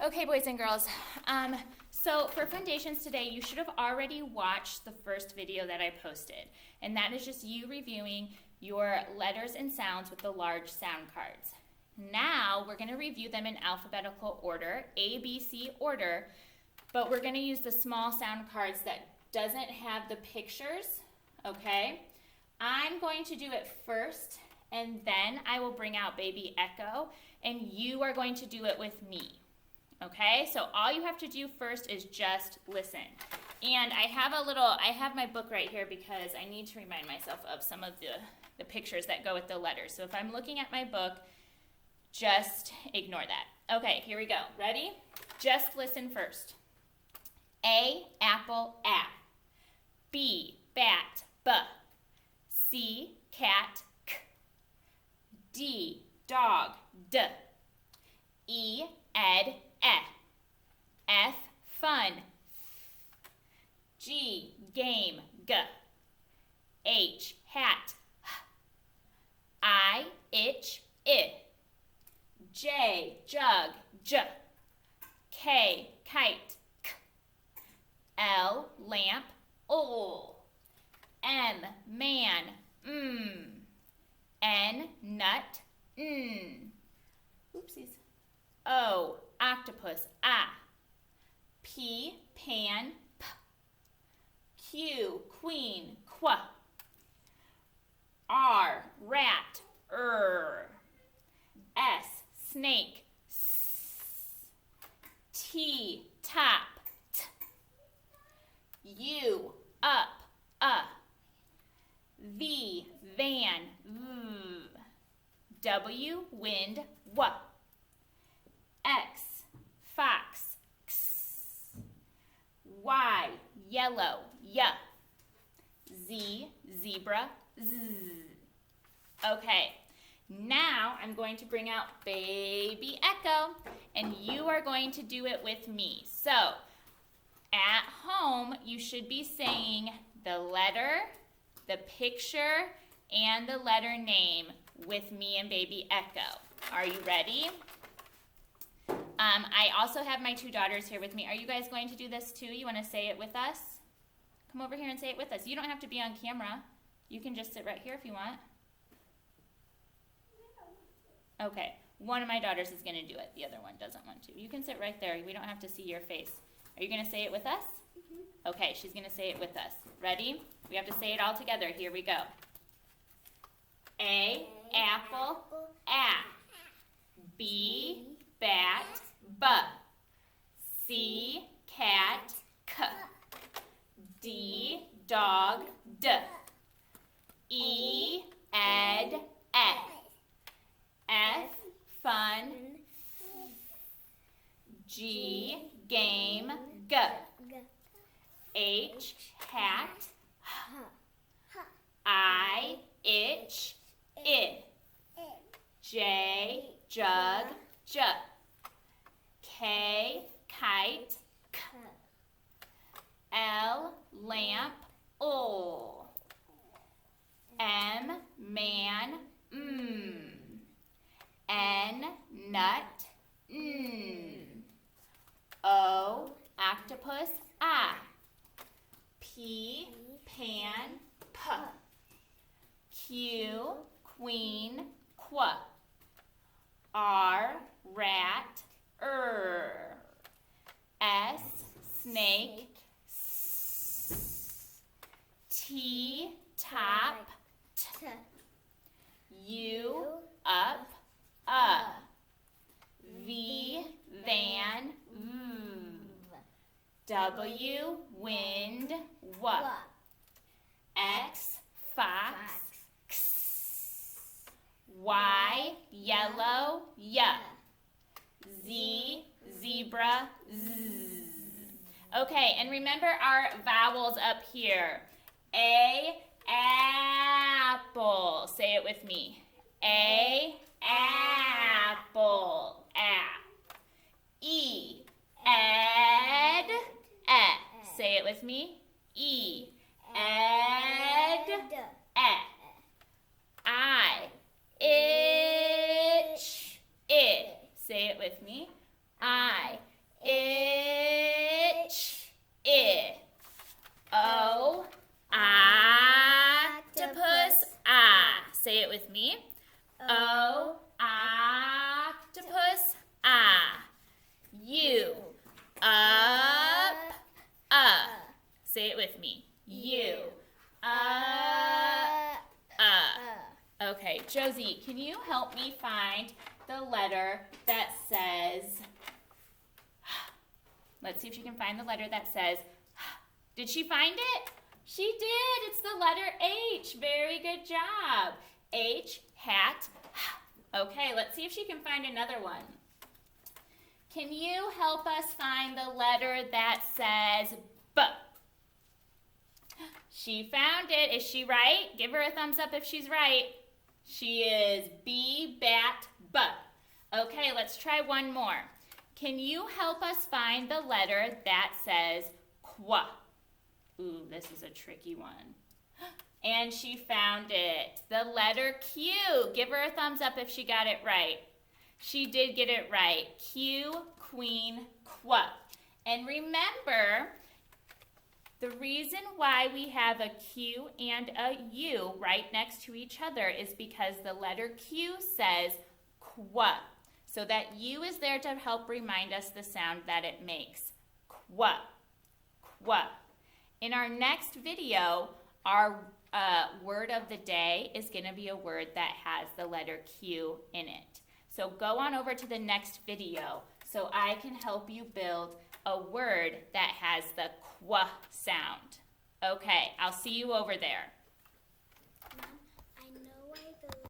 Okay, boys and girls, so for Fundations today, you should have already watched the first video that I posted, and that is just you reviewing your letters and sounds with the large sound cards. Now, we're going to review them in alphabetical order, A, B, C order, but we're going to use the small sound cards that doesn't have the pictures, okay? I'm going to do it first, and then I will bring out Baby Echo, and you are going to do it with me. Okay, so all you have to do first is just listen. And I have my book right here because I need to remind myself of some of the pictures that go with the letters. So if I'm looking at my book, just ignore that. Okay, here we go. Ready? Just listen first. A, apple, A. B, bat, B. C, cat, K. D, dog, D. E, ed, E. F, fun, G, game, G. H, hat, H. I, itch, I. J, jug, J. K, kite, K. L, lamp, L. M, man, M. N, nut, N. Oopsies. O, octopus, A. P, pan, P. Q, queen, Qu. R, rat, S, snake, S. T, top, T. U, up, V, van, V. W, wind, W. X, fox, X. Y, yellow, Y. Z, zebra, Z. Okay, now I'm going to bring out Baby Echo, and you are going to do it with me. So, at home, you should be saying the letter, the picture, and the letter name with me and Baby Echo. Are you ready? I also have my two daughters here with me. Are you guys going to do this too? You want to say it with us? Come over here and say it with us. You don't have to be on camera. You can just sit right here if you want. Okay, one of my daughters is going to do it. The other one doesn't want to. You can sit right there. We don't have to see your face. Are you going to say it with us? Mm-hmm. Okay, she's going to say it with us. Ready? We have to say it all together. Here we go. A, apple, A. B, bat, B. C, cat, K. D, dog, D. E, ed, E. F, fun, G, game, G. H, hat, I, itch, I. J, jug, J. K, kite, K. L, lamp, L. M, man, M. N, nut, N. O, octopus, A. P, pan, P. Q, queen, Qu. R, rat, S, snake, S. T, top, T. U, up, V, van, V. W, wind, W. X, fox, X. Y, yellow, Y. Z, zebra, Z. Okay, and remember our vowels up here. A, apple. Say it with me. A, apple, A. E, ed, E. Say it with me. E, ed, E. I, itch, I. Say it with me. I, me. U. Okay, Josie, can you help me find the letter that says, let's see if she can find the letter that says, did she find it? She did. It's the letter H. Very good job. H, hat. Okay, let's see if she can find another one. Can you help us find the letter that says B? She found it. Is she right? Give her a thumbs up if she's right. She is B, bat, B. Okay, let's try one more. Can you help us find the letter that says Qu? Ooh, this is a tricky one. And she found it. The letter Q. Give her a thumbs up if she got it right. She did get it right. Q, queen, Qu. And remember, the reason why we have a Q and a U right next to each other is because the letter Q says Qu. So that U is there to help remind us the sound that it makes. Qu. Qu. In our next video, our word of the day is going to be a word that has the letter Q in it. So go on over to the next video so I can help you build a word that has the Qu sound. Okay, I'll see you over there.